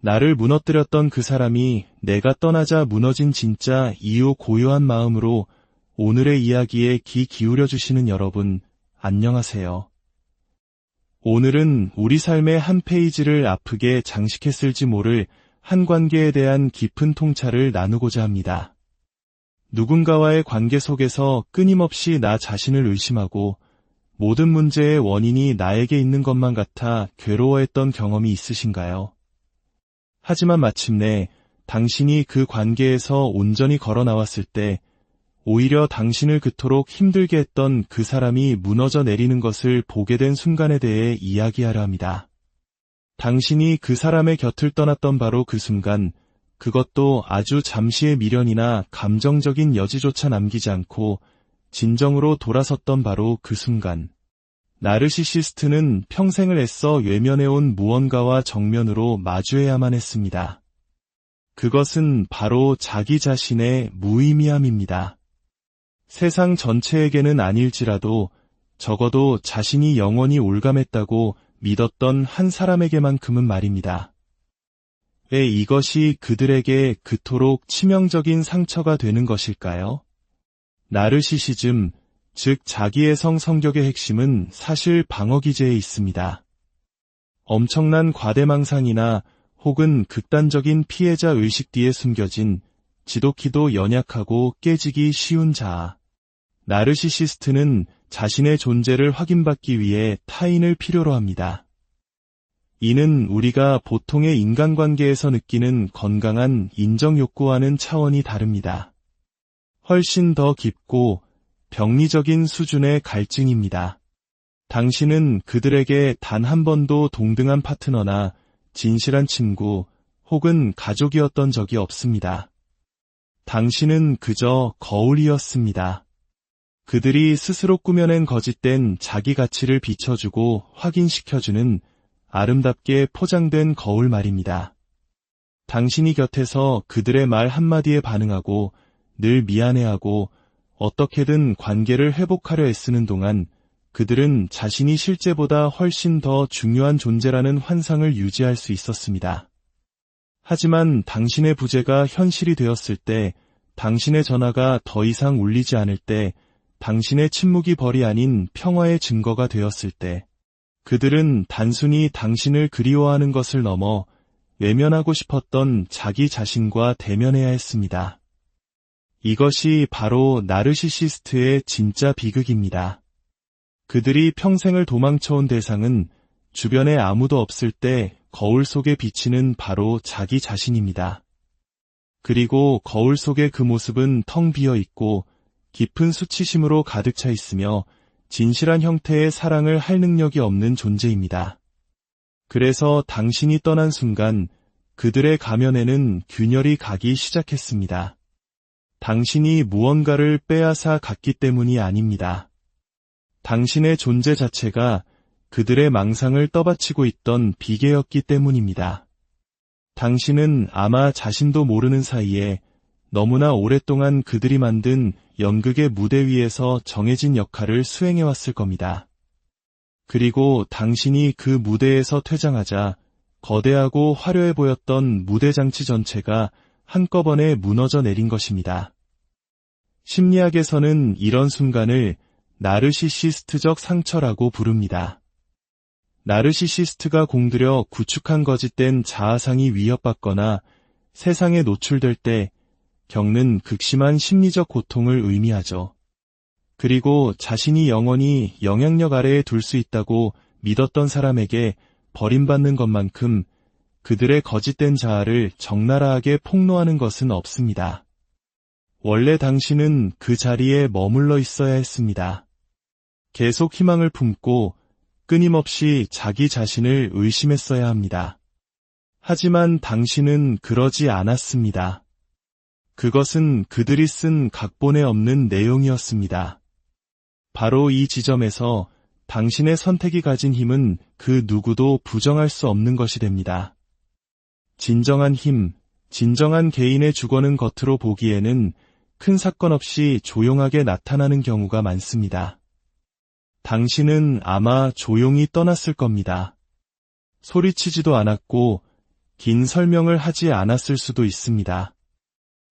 나를 무너뜨렸던 그 사람이 내가 떠나자 무너진 진짜 이유 고요한 마음으로 오늘의 이야기에 귀 기울여 주시는 여러분, 안녕하세요. 오늘은 우리 삶의 한 페이지를 아프게 장식했을지 모를 한 관계에 대한 깊은 통찰을 나누고자 합니다. 누군가와의 관계 속에서 끊임없이 나 자신을 의심하고 모든 문제의 원인이 나에게 있는 것만 같아 괴로워했던 경험이 있으신가요? 하지만 마침내 당신이 그 관계에서 온전히 걸어 나왔을 때 오히려 당신을 그토록 힘들게 했던 그 사람이 무너져 내리는 것을 보게 된 순간에 대해 이야기하려 합니다. 당신이 그 사람의 곁을 떠났던 바로 그 순간, 그것도 아주 잠시의 미련이나 감정적인 여지조차 남기지 않고 진정으로 돌아섰던 바로 그 순간, 나르시시스트는 평생을 애써 외면해온 무언가와 정면으로 마주해야만 했습니다. 그것은 바로 자기 자신의 무의미함입니다. 세상 전체에게는 아닐지라도 적어도 자신이 영원히 올감했다고 믿었던 한 사람에게만큼은 말입니다. 왜 이것이 그들에게 그토록 치명적인 상처가 되는 것일까요? 나르시시즘, 즉 자기애성 성격의 핵심은 사실 방어기제에 있습니다. 엄청난 과대망상이나 혹은 극단적인 피해자 의식 뒤에 숨겨진 지독히도 연약하고 깨지기 쉬운 자아. 나르시시스트는 자신의 존재를 확인받기 위해 타인을 필요로 합니다. 이는 우리가 보통의 인간관계에서 느끼는 건강한 인정욕구와는 차원이 다릅니다. 훨씬 더 깊고 병리적인 수준의 갈증입니다. 당신은 그들에게 단 한 번도 동등한 파트너나 진실한 친구 혹은 가족이었던 적이 없습니다. 당신은 그저 거울이었습니다. 그들이 스스로 꾸며낸 거짓된 자기 가치를 비춰주고 확인시켜주는 아름답게 포장된 거울 말입니다. 당신이 곁에서 그들의 말 한마디에 반응하고 늘 미안해하고 어떻게든 관계를 회복하려 애쓰는 동안 그들은 자신이 실제보다 훨씬 더 중요한 존재라는 환상을 유지할 수 있었습니다. 하지만 당신의 부재가 현실이 되었을 때, 당신의 전화가 더 이상 울리지 않을 때, 당신의 침묵이 벌이 아닌 평화의 증거가 되었을 때, 그들은 단순히 당신을 그리워하는 것을 넘어 외면하고 싶었던 자기 자신과 대면해야 했습니다. 이것이 바로 나르시시스트의 진짜 비극입니다. 그들이 평생을 도망쳐온 대상은 주변에 아무도 없을 때 거울 속에 비치는 바로 자기 자신입니다. 그리고 거울 속의 그 모습은 텅 비어 있고 깊은 수치심으로 가득 차 있으며 진실한 형태의 사랑을 할 능력이 없는 존재입니다. 그래서 당신이 떠난 순간 그들의 가면에는 균열이 가기 시작했습니다. 당신이 무언가를 빼앗아 갔기 때문이 아닙니다. 당신의 존재 자체가 그들의 망상을 떠받치고 있던 비계였기 때문입니다. 당신은 아마 자신도 모르는 사이에 너무나 오랫동안 그들이 만든 연극의 무대 위에서 정해진 역할을 수행해왔을 겁니다. 그리고 당신이 그 무대에서 퇴장하자 거대하고 화려해 보였던 무대 장치 전체가 한꺼번에 무너져 내린 것입니다. 심리학에서는 이런 순간을 나르시시스트적 상처라고 부릅니다. 나르시시스트가 공들여 구축한 거짓된 자아상이 위협받거나 세상에 노출될 때 겪는 극심한 심리적 고통을 의미하죠. 그리고 자신이 영원히 영향력 아래에 둘 수 있다고 믿었던 사람에게 버림받는 것만큼 그들의 거짓된 자아를 적나라하게 폭로하는 것은 없습니다. 원래 당신은 그 자리에 머물러 있어야 했습니다. 계속 희망을 품고 끊임없이 자기 자신을 의심했어야 합니다. 하지만 당신은 그러지 않았습니다. 그것은 그들이 쓴 각본에 없는 내용이었습니다. 바로 이 지점에서 당신의 선택이 가진 힘은 그 누구도 부정할 수 없는 것이 됩니다. 진정한 힘, 진정한 개인의 주권은 겉으로 보기에는 큰 사건 없이 조용하게 나타나는 경우가 많습니다. 당신은 아마 조용히 떠났을 겁니다. 소리치지도 않았고 긴 설명을 하지 않았을 수도 있습니다.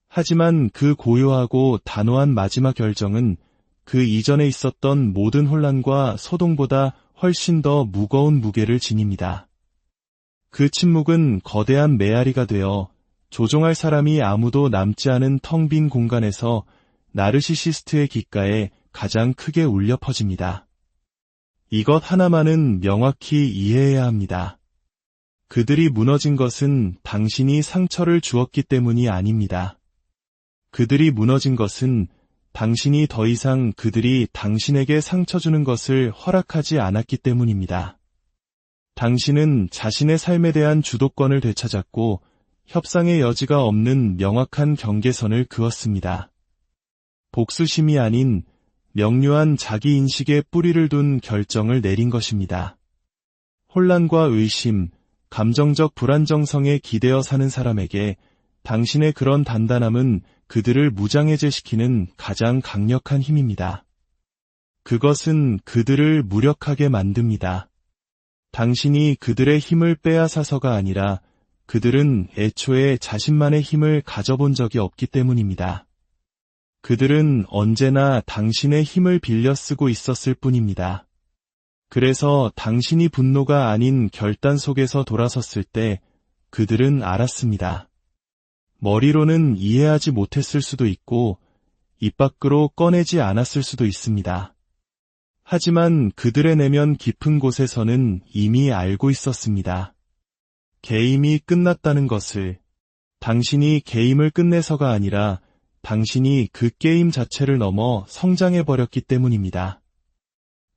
하지만 그 고요하고 단호한 마지막 결정은 그 이전에 있었던 모든 혼란과 소동보다 훨씬 더 무거운 무게를 지닙니다. 그 침묵은 거대한 메아리가 되어 조종할 사람이 아무도 남지 않은 텅 빈 공간에서 나르시시스트의 귓가에 가장 크게 울려 퍼집니다. 이것 하나만은 명확히 이해해야 합니다. 그들이 무너진 것은 당신이 상처를 주었기 때문이 아닙니다. 그들이 무너진 것은 당신이 더 이상 그들이 당신에게 상처 주는 것을 허락하지 않았기 때문입니다. 당신은 자신의 삶에 대한 주도권을 되찾았고 협상의 여지가 없는 명확한 경계선을 그었습니다. 복수심이 아닌 명료한 자기인식에 뿌리를 둔 결정을 내린 것입니다. 혼란과 의심, 감정적 불안정성에 기대어 사는 사람에게 당신의 그런 단단함은 그들을 무장해제시키는 가장 강력한 힘입니다. 그것은 그들을 무력하게 만듭니다. 당신이 그들의 힘을 빼앗아서가 아니라 그들은 애초에 자신만의 힘을 가져본 적이 없기 때문입니다. 그들은 언제나 당신의 힘을 빌려 쓰고 있었을 뿐입니다. 그래서 당신이 분노가 아닌 결단 속에서 돌아섰을 때 그들은 알았습니다. 머리로는 이해하지 못했을 수도 있고 입 밖으로 꺼내지 않았을 수도 있습니다. 하지만 그들의 내면 깊은 곳에서는 이미 알고 있었습니다. 게임이 끝났다는 것을. 당신이 게임을 끝내서가 아니라 당신이 그 게임 자체를 넘어 성장해버렸기 때문입니다.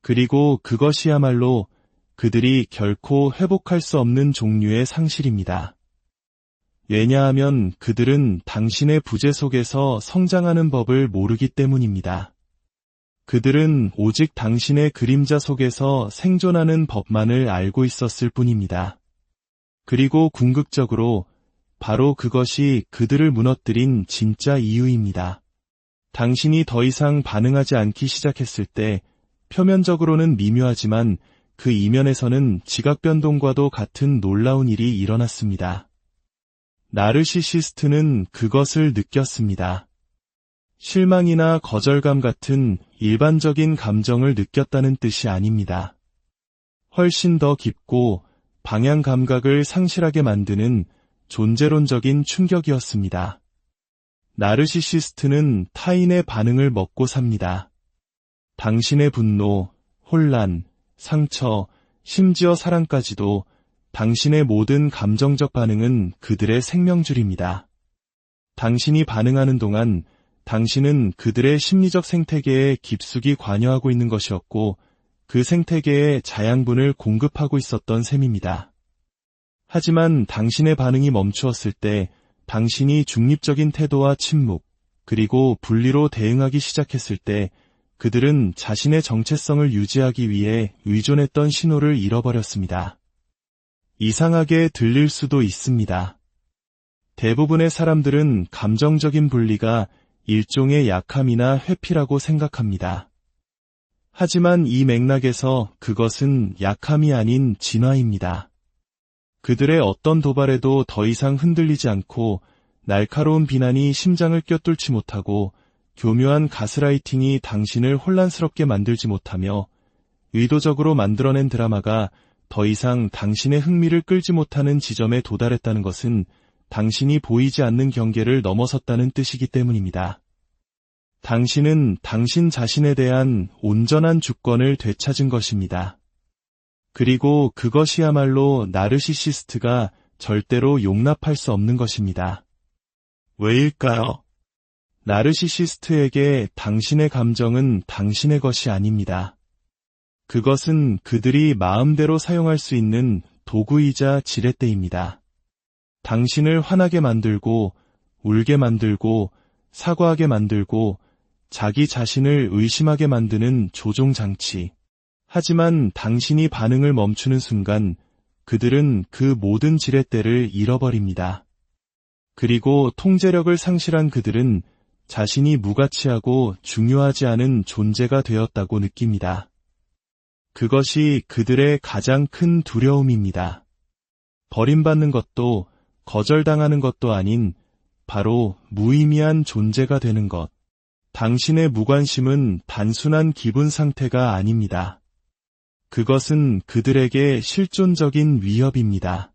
그리고 그것이야말로 그들이 결코 회복할 수 없는 종류의 상실입니다. 왜냐하면 그들은 당신의 부재 속에서 성장하는 법을 모르기 때문입니다. 그들은 오직 당신의 그림자 속에서 생존하는 법만을 알고 있었을 뿐입니다. 그리고 궁극적으로 바로 그것이 그들을 무너뜨린 진짜 이유입니다. 당신이 더 이상 반응하지 않기 시작했을 때 표면적으로는 미묘하지만 그 이면에서는 지각 변동과도 같은 놀라운 일이 일어났습니다. 나르시시스트는 그것을 느꼈습니다. 실망이나 거절감 같은 일반적인 감정을 느꼈다는 뜻이 아닙니다. 훨씬 더 깊고 방향 감각을 상실하게 만드는 존재론적인 충격이었습니다. 나르시시스트는 타인의 반응을 먹고 삽니다. 당신의 분노, 혼란, 상처, 심지어 사랑까지도 당신의 모든 감정적 반응은 그들의 생명줄입니다. 당신이 반응하는 동안 당신은 그들의 심리적 생태계에 깊숙이 관여하고 있는 것이었고 그 생태계에 자양분을 공급하고 있었던 셈입니다. 하지만 당신의 반응이 멈추었을 때 당신이 중립적인 태도와 침묵, 그리고 분리로 대응하기 시작했을 때 그들은 자신의 정체성을 유지하기 위해 의존했던 신호를 잃어버렸습니다. 이상하게 들릴 수도 있습니다. 대부분의 사람들은 감정적인 분리가 일종의 약함이나 회피라고 생각합니다. 하지만 이 맥락에서 그것은 약함이 아닌 진화입니다. 그들의 어떤 도발에도 더 이상 흔들리지 않고 날카로운 비난이 심장을 꿰뚫지 못하고 교묘한 가스라이팅이 당신을 혼란스럽게 만들지 못하며 의도적으로 만들어낸 드라마가 더 이상 당신의 흥미를 끌지 못하는 지점에 도달했다는 것은 당신이 보이지 않는 경계를 넘어섰다는 뜻이기 때문입니다. 당신은 당신 자신에 대한 온전한 주권을 되찾은 것입니다. 그리고 그것이야말로 나르시시스트가 절대로 용납할 수 없는 것입니다. 왜일까요? 나르시시스트에게 당신의 감정은 당신의 것이 아닙니다. 그것은 그들이 마음대로 사용할 수 있는 도구이자 지렛대입니다. 당신을 화나게 만들고, 울게 만들고, 사과하게 만들고, 자기 자신을 의심하게 만드는 조종장치. 하지만 당신이 반응을 멈추는 순간 그들은 그 모든 지렛대를 잃어버립니다. 그리고 통제력을 상실한 그들은 자신이 무가치하고 중요하지 않은 존재가 되었다고 느낍니다. 그것이 그들의 가장 큰 두려움입니다. 버림받는 것도 거절당하는 것도 아닌 바로 무의미한 존재가 되는 것. 당신의 무관심은 단순한 기분 상태가 아닙니다. 그것은 그들에게 실존적인 위협입니다.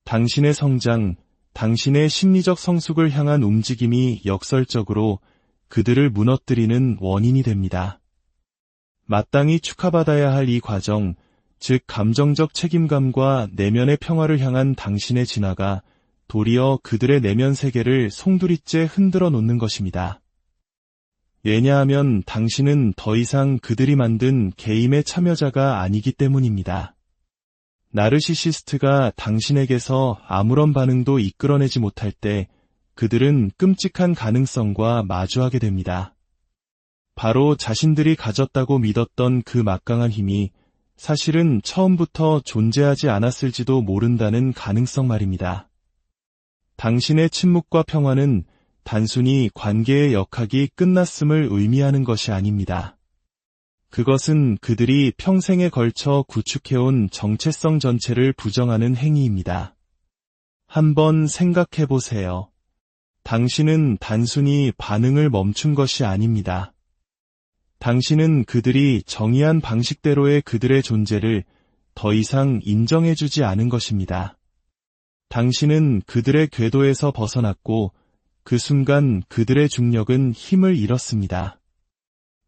당신의 성장, 당신의 심리적 성숙을 향한 움직임이 역설적으로 그들을 무너뜨리는 원인이 됩니다. 마땅히 축하받아야 할 이 과정, 즉 감정적 책임감과 내면의 평화를 향한 당신의 진화가 도리어 그들의 내면 세계를 송두리째 흔들어 놓는 것입니다. 왜냐하면 당신은 더 이상 그들이 만든 게임의 참여자가 아니기 때문입니다. 나르시시스트가 당신에게서 아무런 반응도 이끌어내지 못할 때 그들은 끔찍한 가능성과 마주하게 됩니다. 바로 자신들이 가졌다고 믿었던 그 막강한 힘이 사실은 처음부터 존재하지 않았을지도 모른다는 가능성 말입니다. 당신의 침묵과 평화는 단순히 관계의 역학이 끝났음을 의미하는 것이 아닙니다. 그것은 그들이 평생에 걸쳐 구축해온 정체성 전체를 부정하는 행위입니다. 한번 생각해 보세요. 당신은 단순히 반응을 멈춘 것이 아닙니다. 당신은 그들이 정의한 방식대로의 그들의 존재를 더 이상 인정해주지 않은 것입니다. 당신은 그들의 궤도에서 벗어났고 그 순간 그들의 중력은 힘을 잃었습니다.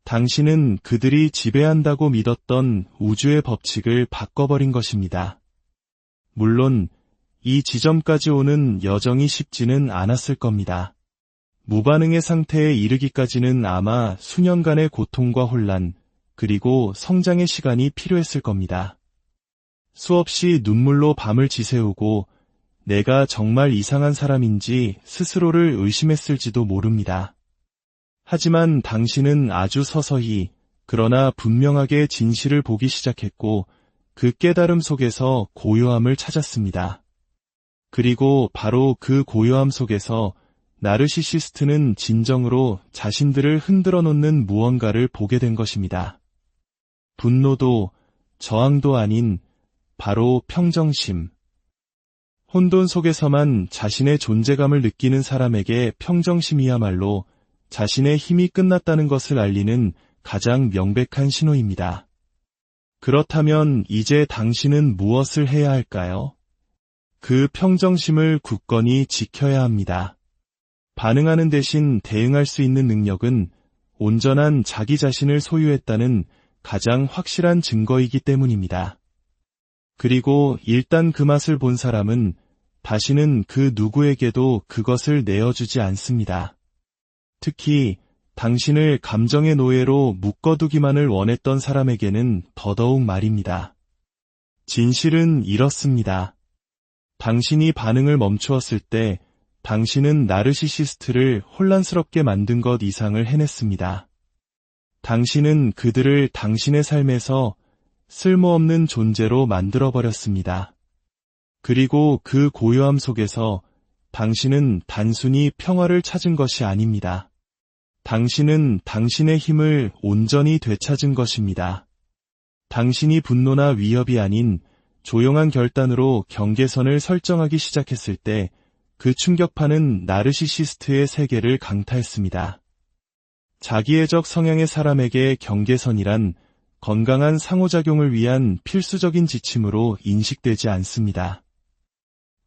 당신은 그들이 지배한다고 믿었던 우주의 법칙을 바꿔버린 것입니다. 물론 이 지점까지 오는 여정이 쉽지는 않았을 겁니다. 무반응의 상태에 이르기까지는 아마 수년간의 고통과 혼란, 그리고 성장의 시간이 필요했을 겁니다. 수없이 눈물로 밤을 지새우고 내가 정말 이상한 사람인지 스스로를 의심했을지도 모릅니다. 하지만 당신은 아주 서서히, 그러나 분명하게 진실을 보기 시작했고 그 깨달음 속에서 고요함을 찾았습니다. 그리고 바로 그 고요함 속에서 나르시시스트는 진정으로 자신들을 흔들어 놓는 무언가를 보게 된 것입니다. 분노도 저항도 아닌 바로 평정심. 혼돈 속에서만 자신의 존재감을 느끼는 사람에게 평정심이야말로 자신의 힘이 끝났다는 것을 알리는 가장 명백한 신호입니다. 그렇다면 이제 당신은 무엇을 해야 할까요? 그 평정심을 굳건히 지켜야 합니다. 반응하는 대신 대응할 수 있는 능력은 온전한 자기 자신을 소유했다는 가장 확실한 증거이기 때문입니다. 그리고 일단 그 맛을 본 사람은 다시는 그 누구에게도 그것을 내어주지 않습니다. 특히 당신을 감정의 노예로 묶어두기만을 원했던 사람에게는 더더욱 말입니다. 진실은 이렇습니다. 당신이 반응을 멈추었을 때 당신은 나르시시스트를 혼란스럽게 만든 것 이상을 해냈습니다. 당신은 그들을 당신의 삶에서 쓸모없는 존재로 만들어버렸습니다. 그리고 그 고요함 속에서 당신은 단순히 평화를 찾은 것이 아닙니다. 당신은 당신의 힘을 온전히 되찾은 것입니다. 당신이 분노나 위협이 아닌 조용한 결단으로 경계선을 설정하기 시작했을 때 그 충격파는 나르시시스트의 세계를 강타했습니다. 자기애적 성향의 사람에게 경계선이란 건강한 상호작용을 위한 필수적인 지침으로 인식되지 않습니다.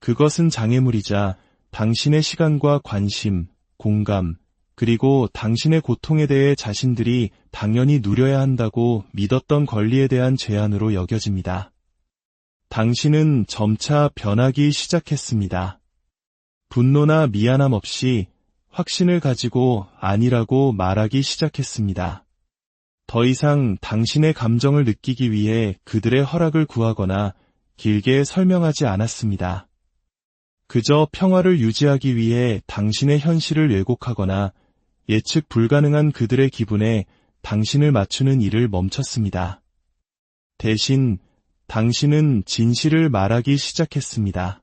그것은 장애물이자 당신의 시간과 관심, 공감, 그리고 당신의 고통에 대해 자신들이 당연히 누려야 한다고 믿었던 권리에 대한 제한으로 여겨집니다. 당신은 점차 변하기 시작했습니다. 분노나 미안함 없이 확신을 가지고 아니라고 말하기 시작했습니다. 더 이상 당신의 감정을 느끼기 위해 그들의 허락을 구하거나 길게 설명하지 않았습니다. 그저 평화를 유지하기 위해 당신의 현실을 왜곡하거나 예측 불가능한 그들의 기분에 당신을 맞추는 일을 멈췄습니다. 대신 당신은 진실을 말하기 시작했습니다.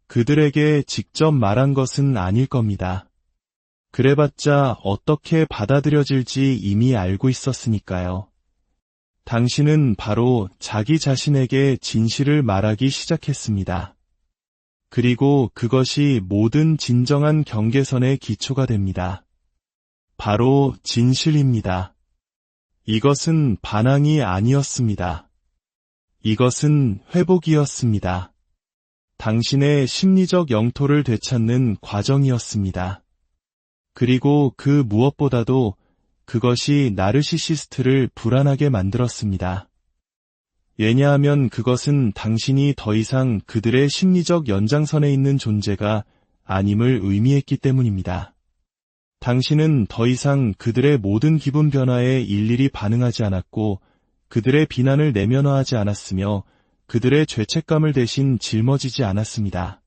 그들에게 직접 말한 것은 아닐 겁니다. 그래봤자 어떻게 받아들여질지 이미 알고 있었으니까요. 당신은 바로 자기 자신에게 진실을 말하기 시작했습니다. 그리고 그것이 모든 진정한 경계선의 기초가 됩니다. 바로 진실입니다. 이것은 반항이 아니었습니다. 이것은 회복이었습니다. 당신의 심리적 영토를 되찾는 과정이었습니다. 그리고 그 무엇보다도 그것이 나르시시스트를 불안하게 만들었습니다. 왜냐하면 그것은 당신이 더 이상 그들의 심리적 연장선에 있는 존재가 아님을 의미했기 때문입니다. 당신은 더 이상 그들의 모든 기분 변화에 일일이 반응하지 않았고 그들의 비난을 내면화하지 않았으며 그들의 죄책감을 대신 짊어지지 않았습니다.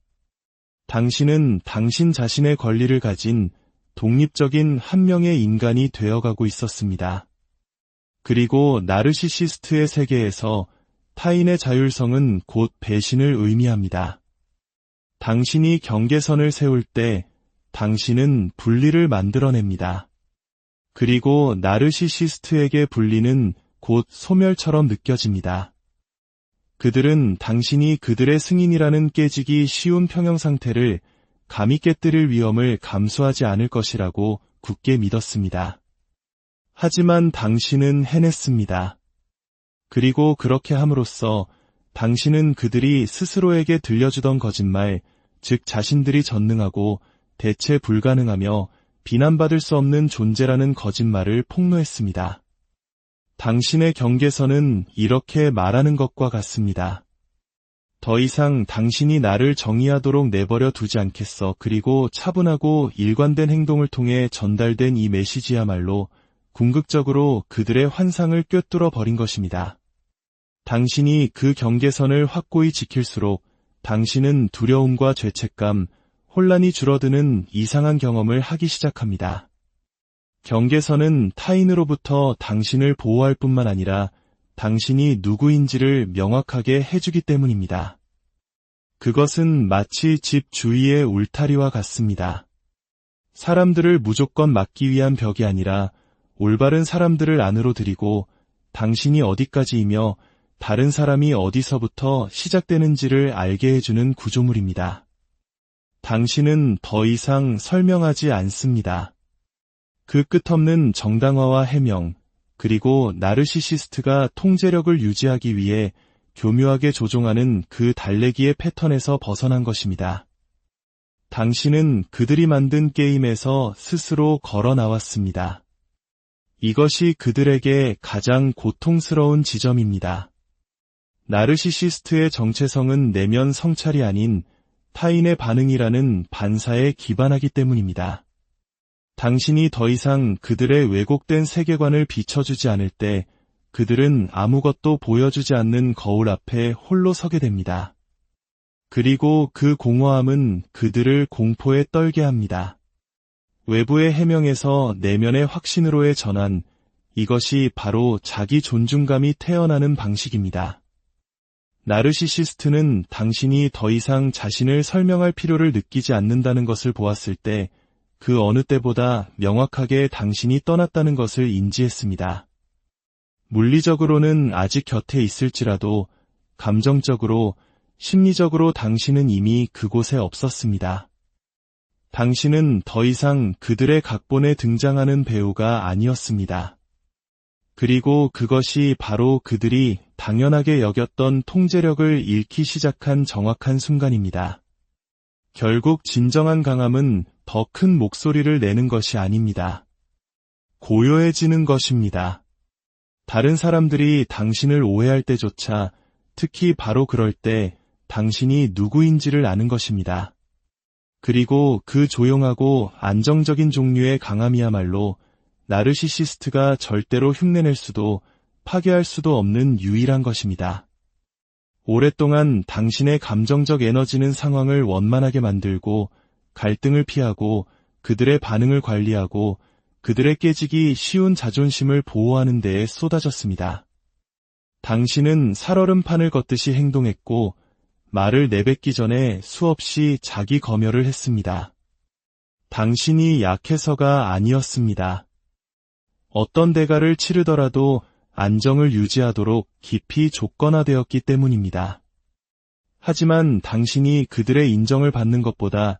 당신은 당신 자신의 권리를 가진 독립적인 한 명의 인간이 되어가고 있었습니다. 그리고 나르시시스트의 세계에서 타인의 자율성은 곧 배신을 의미합니다. 당신이 경계선을 세울 때 당신은 분리를 만들어냅니다. 그리고 나르시시스트에게 분리는 곧 소멸처럼 느껴집니다. 그들은 당신이 그들의 승인이라는 깨지기 쉬운 평형 상태를 감히 깨뜨릴 위험을 감수하지 않을 것이라고 굳게 믿었습니다. 하지만 당신은 해냈습니다. 그리고 그렇게 함으로써 당신은 그들이 스스로에게 들려주던 거짓말, 즉 자신들이 전능하고 대체 불가능하며 비난받을 수 없는 존재라는 거짓말을 폭로했습니다. 당신의 경계선은 이렇게 말하는 것과 같습니다. 더 이상 당신이 나를 정의하도록 내버려 두지 않겠어. 그리고 차분하고 일관된 행동을 통해 전달된 이 메시지야말로 궁극적으로 그들의 환상을 꿰뚫어 버린 것입니다. 당신이 그 경계선을 확고히 지킬수록 당신은 두려움과 죄책감, 혼란이 줄어드는 이상한 경험을 하기 시작합니다. 경계선은 타인으로부터 당신을 보호할 뿐만 아니라 당신이 누구인지를 명확하게 해주기 때문입니다. 그것은 마치 집 주위의 울타리와 같습니다. 사람들을 무조건 막기 위한 벽이 아니라 올바른 사람들을 안으로 들이고 당신이 어디까지이며 다른 사람이 어디서부터 시작되는지를 알게 해주는 구조물입니다. 당신은 더 이상 설명하지 않습니다. 그 끝없는 정당화와 해명, 그리고 나르시시스트가 통제력을 유지하기 위해 교묘하게 조종하는 그 달래기의 패턴에서 벗어난 것입니다. 당신은 그들이 만든 게임에서 스스로 걸어 나왔습니다. 이것이 그들에게 가장 고통스러운 지점입니다. 나르시시스트의 정체성은 내면 성찰이 아닌 타인의 반응이라는 반사에 기반하기 때문입니다. 당신이 더 이상 그들의 왜곡된 세계관을 비춰주지 않을 때 그들은 아무것도 보여주지 않는 거울 앞에 홀로 서게 됩니다. 그리고 그 공허함은 그들을 공포에 떨게 합니다. 외부의 해명에서 내면의 확신으로의 전환, 이것이 바로 자기 존중감이 태어나는 방식입니다. 나르시시스트는 당신이 더 이상 자신을 설명할 필요를 느끼지 않는다는 것을 보았을 때 그 어느 때보다 명확하게 당신이 떠났다는 것을 인지했습니다. 물리적으로는 아직 곁에 있을지라도 감정적으로, 심리적으로 당신은 이미 그곳에 없었습니다. 당신은 더 이상 그들의 각본에 등장하는 배우가 아니었습니다. 그리고 그것이 바로 그들이 당연하게 여겼던 통제력을 잃기 시작한 정확한 순간입니다. 결국 진정한 강함은 더 큰 목소리를 내는 것이 아닙니다. 고요해지는 것입니다. 다른 사람들이 당신을 오해할 때조차, 특히 바로 그럴 때 당신이 누구인지를 아는 것입니다. 그리고 그 조용하고 안정적인 종류의 강함이야말로 나르시시스트가 절대로 흉내낼 수도 파괴할 수도 없는 유일한 것입니다. 오랫동안 당신의 감정적 에너지는 상황을 원만하게 만들고 갈등을 피하고 그들의 반응을 관리하고 그들의 깨지기 쉬운 자존심을 보호하는 데에 쏟아졌습니다. 당신은 살얼음판을 걷듯이 행동했고 말을 내뱉기 전에 수없이 자기 검열을 했습니다. 당신이 약해서가 아니었습니다. 어떤 대가를 치르더라도 안정을 유지하도록 깊이 조건화되었기 때문입니다. 하지만 당신이 그들의 인정을 받는 것보다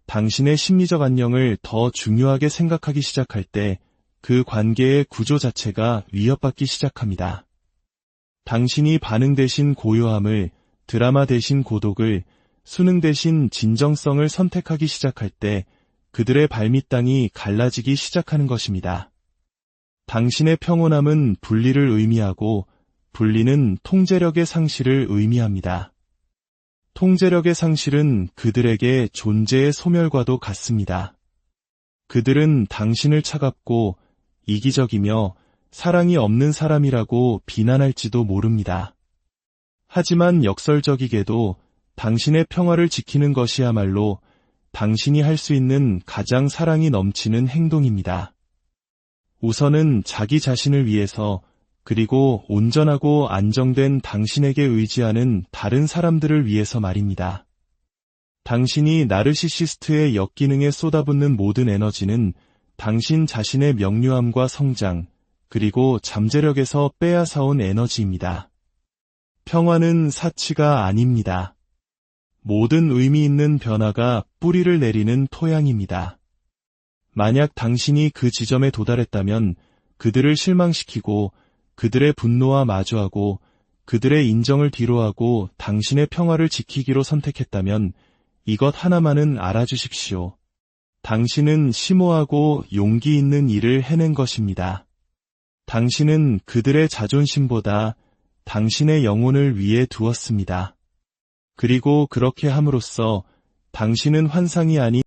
당신의 심리적 안녕을 더 중요하게 생각하기 시작할 때 그 관계의 구조 자체가 위협받기 시작합니다. 당신이 반응 대신 고요함을, 드라마 대신 고독을, 수능 대신 진정성을 선택하기 시작할 때 그들의 발밑땅이 갈라지기 시작하는 것입니다. 당신의 평온함은 분리를 의미하고 분리는 통제력의 상실을 의미합니다. 통제력의 상실은 그들에게 존재의 소멸과도 같습니다. 그들은 당신을 차갑고 이기적이며 사랑이 없는 사람이라고 비난할지도 모릅니다. 하지만 역설적이게도 당신의 평화를 지키는 것이야말로 당신이 할 수 있는 가장 사랑이 넘치는 행동입니다. 우선은 자기 자신을 위해서, 그리고 온전하고 안정된 당신에게 의지하는 다른 사람들을 위해서 말입니다. 당신이 나르시시스트의 역기능에 쏟아붓는 모든 에너지는 당신 자신의 명료함과 성장, 그리고 잠재력에서 빼앗아온 에너지입니다. 평화는 사치가 아닙니다. 모든 의미 있는 변화가 뿌리를 내리는 토양입니다. 만약 당신이 그 지점에 도달했다면 그들을 실망시키고 그들의 분노와 마주하고 그들의 인정을 뒤로하고 당신의 평화를 지키기로 선택했다면 이것 하나만은 알아주십시오. 당신은 심오하고 용기 있는 일을 해낸 것입니다. 당신은 그들의 자존심보다 당신의 영혼을 위해 두었습니다. 그리고 그렇게 함으로써 당신은 환상이 아닌